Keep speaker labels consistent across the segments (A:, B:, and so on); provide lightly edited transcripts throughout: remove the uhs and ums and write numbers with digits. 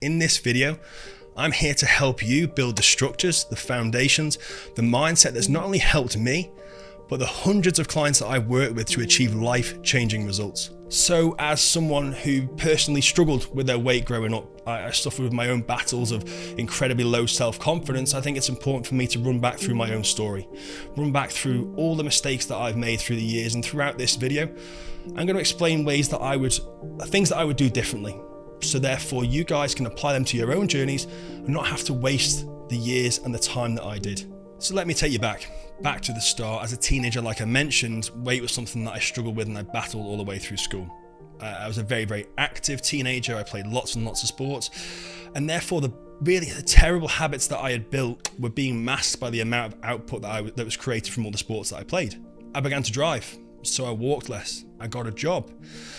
A: In this video, I'm here to help you build the structures, the foundations, the mindset that's not only helped me, but the hundreds of clients that I work with to achieve life-changing results. So as someone who personally struggled with their weight growing up, I suffered with my own battles of incredibly low self-confidence. I think it's important for me to run back through my own story, run back through all the mistakes that I've made through the years. And throughout this video, I'm going to explain things that I would do differently. So therefore you guys can apply them to your own journeys and not have to waste the years and the time that I did. So let me take you back to the start. As a teenager, like I mentioned, weight was something that I struggled with and I battled all the way through school. I was a very, very active teenager. I played lots and lots of sports, and therefore the terrible habits that I had built were being masked by the amount of output that was created from all the sports that I played. I began to drive, so I walked less. I got a job.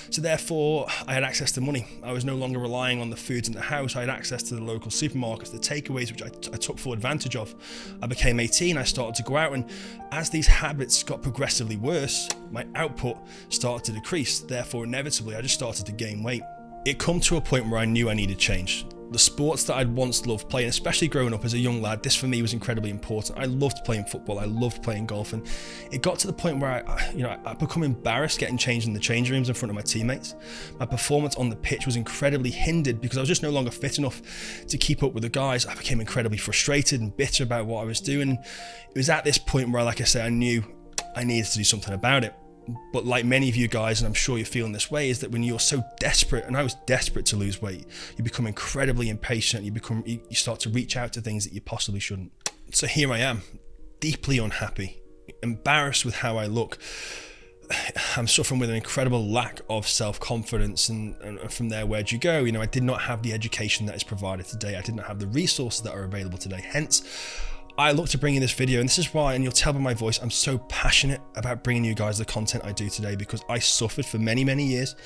A: So therefore, I had access to money. I was no longer relying on the foods in the house. I had access to the local supermarkets, the takeaways, which I took full advantage of. I became 18, I started to go out, and as these habits got progressively worse, my output started to decrease. Therefore, inevitably, I just started to gain weight. It come to a point where I knew I needed change. The sports that I'd once loved playing, especially growing up as a young lad, this for me was incredibly important. I loved playing football, I loved playing golf, and it got to the point where I become embarrassed getting changed in the change rooms in front of my teammates. My performance on the pitch was incredibly hindered because I was just no longer fit enough to keep up with the guys. I became incredibly frustrated and bitter about what I was doing. It was at this point where, like I said, I knew I needed to do something about it. But like many of you guys, and I'm sure you're feeling this way, is that when you're so desperate, and I was desperate to lose weight, you become incredibly impatient. You start to reach out to things that you possibly shouldn't. So here I am, deeply unhappy, embarrassed with how I look. I'm suffering with an incredible lack of self-confidence, and from there, where'd you go? I did not have the education that is provided today. I did not have the resources that are available today. Hence, I look to bring you this video, and this is why, and you'll tell by my voice, I'm so passionate about bringing you guys the content I do today, because I suffered for many, many years.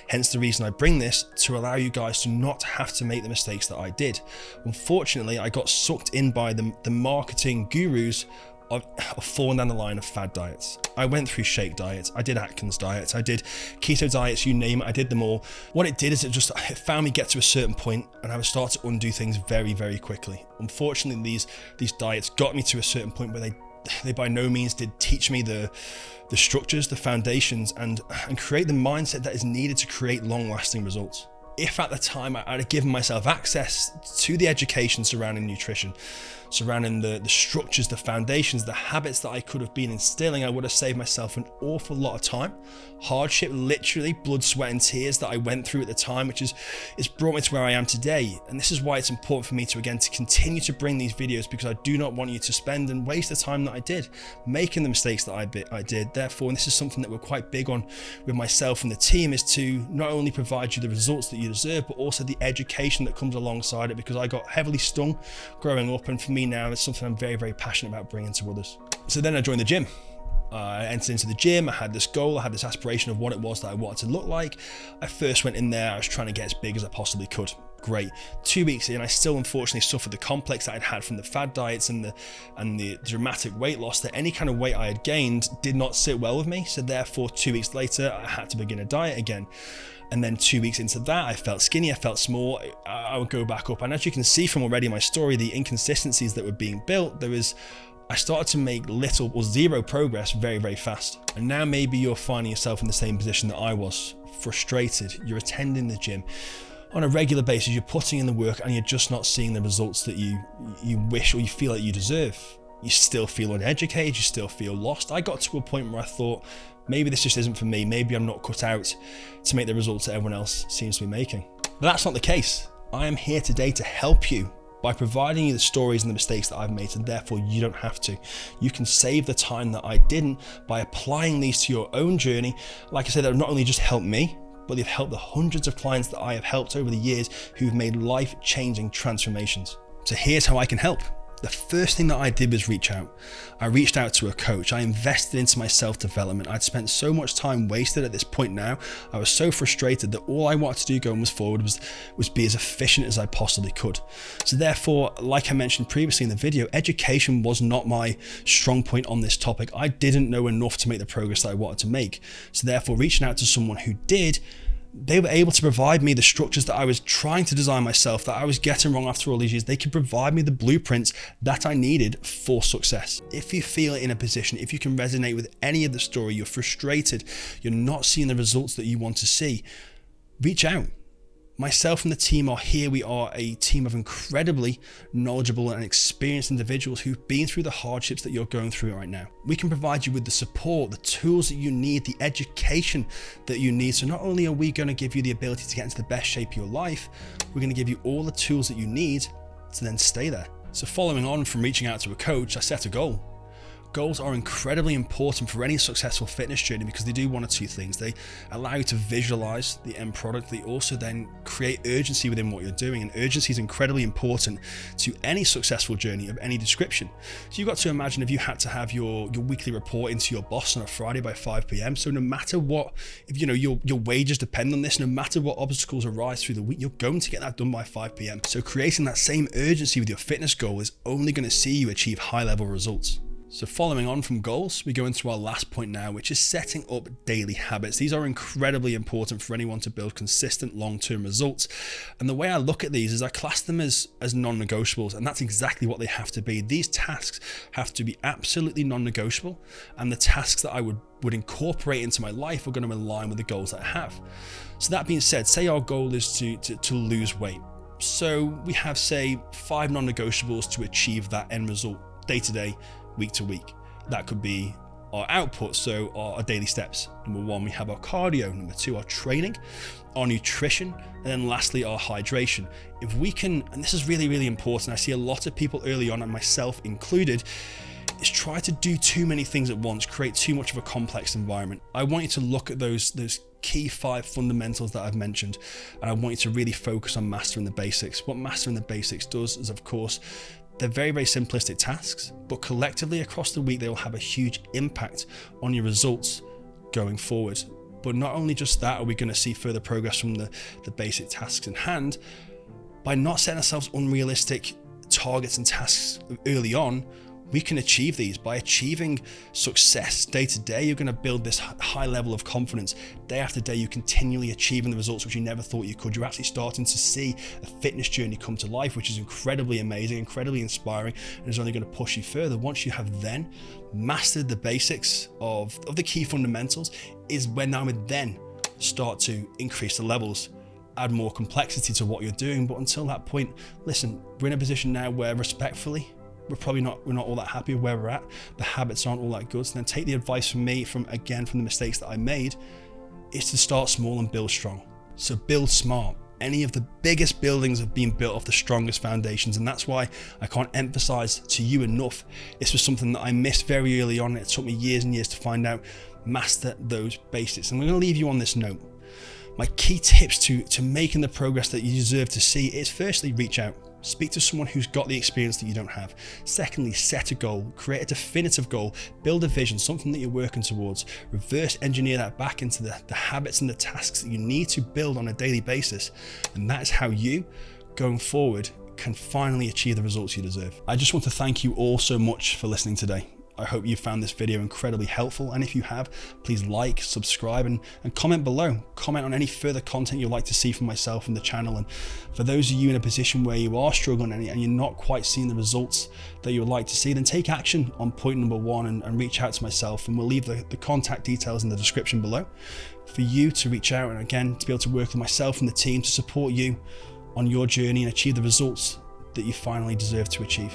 A: Hence the reason I bring this, to allow you guys to not have to make the mistakes that I did. Unfortunately, I got sucked in by the marketing gurus of falling down the line of fad diets. I went through shake diets, I did Atkins diets, I did keto diets, you name it, I did them all. What it did is it found me get to a certain point, and I would start to undo things very, very quickly. Unfortunately, these diets got me to a certain point where they by no means did teach me the structures, the foundations, and create the mindset that is needed to create long-lasting results. If at the time I'd have given myself access to the education surrounding nutrition, surrounding the structures, the foundations, the habits that I could have been instilling, I would have saved myself an awful lot of time, hardship, literally blood, sweat and tears that I went through at the time, which is brought me to where I am today. And this is why it's important for me to continue to bring these videos, because I do not want you to spend and waste the time that I did making the mistakes that I did. Therefore, and this is something that we're quite big on with myself and the team, is to not only provide you the results that you deserve, but also the education that comes alongside it, because I got heavily stung growing up, and for me now it's something I'm very, very passionate about bringing to others. So then I joined the gym. I entered into the gym. I had this goal, I had this aspiration of what it was that I wanted to look like. I first went in there, I was trying to get as big as I possibly could. Great. 2 weeks in, I still unfortunately suffered the complex that I'd had from the fad diets and the dramatic weight loss, that any kind of weight I had gained did not sit well with me. So therefore, 2 weeks later, I had to begin a diet again. And then 2 weeks into that, I felt skinny, I felt small, I would go back up. And as you can see from already my story, the inconsistencies that were being built, I started to make little or zero progress very, very fast. And now maybe you're finding yourself in the same position that I was, frustrated. You're attending the gym on a regular basis, you're putting in the work, and you're just not seeing the results that you wish or you feel like you deserve. You still feel uneducated, you still feel lost. I got to a point where I thought, maybe this just isn't for me. Maybe I'm not cut out to make the results that everyone else seems to be making. But that's not the case. I am here today to help you by providing you the stories and the mistakes that I've made, and therefore you don't have to. You can save the time that I didn't by applying these to your own journey. Like I said, that have not only just helped me, but they've helped the hundreds of clients that I have helped over the years who've made life-changing transformations. So here's how I can help. The first thing that I did was reach out. I reached out to a coach. I invested into my self-development. I'd spent so much time wasted at this point now. I was so frustrated that all I wanted to do going forward was be as efficient as I possibly could. So therefore, like I mentioned previously in the video, education was not my strong point on this topic. I didn't know enough to make the progress that I wanted to make. So therefore, reaching out to someone who did They were able to provide me the structures that I was trying to design myself, that I was getting wrong after all these years. They could provide me the blueprints that I needed for success. If you feel in a position, if you can resonate with any of the story, you're frustrated, you're not seeing the results that you want to see, reach out. Myself and the team are here. We are a team of incredibly knowledgeable and experienced individuals who've been through the hardships that you're going through right now. We can provide you with the support, the tools that you need, the education that you need. So not only are we going to give you the ability to get into the best shape of your life, we're going to give you all the tools that you need to then stay there. So following on from reaching out to a coach, I set a goal. Goals are incredibly important for any successful fitness journey because they do one or two things. They allow you to visualize the end product. They also then create urgency within what you're doing, and urgency is incredibly important to any successful journey of any description. So you've got to imagine if you had to have your weekly report into your boss on a Friday by 5 p.m. So no matter what, if your wages depend on this, no matter what obstacles arise through the week, you're going to get that done by 5 p.m. So creating that same urgency with your fitness goal is only going to see you achieve high level results. So following on from goals, we go into our last point now, which is setting up daily habits. These are incredibly important for anyone to build consistent long-term results. And the way I look at these is I class them as non-negotiables, and that's exactly what they have to be. These tasks have to be absolutely non-negotiable, and the tasks that I would incorporate into my life are going to align with the goals that I have. So that being said, say our goal is to lose weight. So we have, say, 5 non-negotiables to achieve that end result day to day, week to week. That could be our output, so our daily steps. Number 1, we have our cardio. Number 2, our training, our nutrition, and then lastly, our hydration. If we can, and this is really, really important, I see a lot of people early on, and myself included, is try to do too many things at once, create too much of a complex environment. I want you to look at those key 5 fundamentals that I've mentioned, and I want you to really focus on mastering the basics. What mastering the basics does is, of course, they're very, very simplistic tasks, but collectively across the week, they will have a huge impact on your results going forward. But not only just that, are we going to see further progress from the basic tasks in hand, by not setting ourselves unrealistic targets and tasks early on, we can achieve these. By achieving success day to day, you're going to build this high level of confidence. Day after day, you're continually achieving the results which you never thought you could. You're actually starting to see a fitness journey come to life, which is incredibly amazing, incredibly inspiring, and is only going to push you further. Once you have then mastered the basics of the key fundamentals, is when I would then start to increase the levels, add more complexity to what you're doing. But until that point, listen, we're in a position now where respectfully, we're not all that happy with where we're at. The habits aren't all that good. So then take the advice from me, from the mistakes that I made, is to start small and build strong. So build smart. Any of the biggest buildings have been built off the strongest foundations. And that's why I can't emphasize to you enough. This was something that I missed very early on. It took me years and years to find out. Master those basics. And we're going to leave you on this note. My key tips to making the progress that you deserve to see is, firstly, reach out. Speak to someone who's got the experience that you don't have. Secondly, set a goal, create a definitive goal, build a vision, something that you're working towards, reverse engineer that back into the habits and the tasks that you need to build on a daily basis. And that is how you, going forward, can finally achieve the results you deserve. I just want to thank you all so much for listening today. I hope you found this video incredibly helpful, and if you have, please like, subscribe, and comment below. Comment on any further content you'd like to see from myself and the channel. And for those of you in a position where you are struggling and you're not quite seeing the results that you would like to see, then take action on point number 1 and reach out to myself, and we'll leave the contact details in the description below for you to reach out, and again, to be able to work with myself and the team to support you on your journey and achieve the results that you finally deserve to achieve.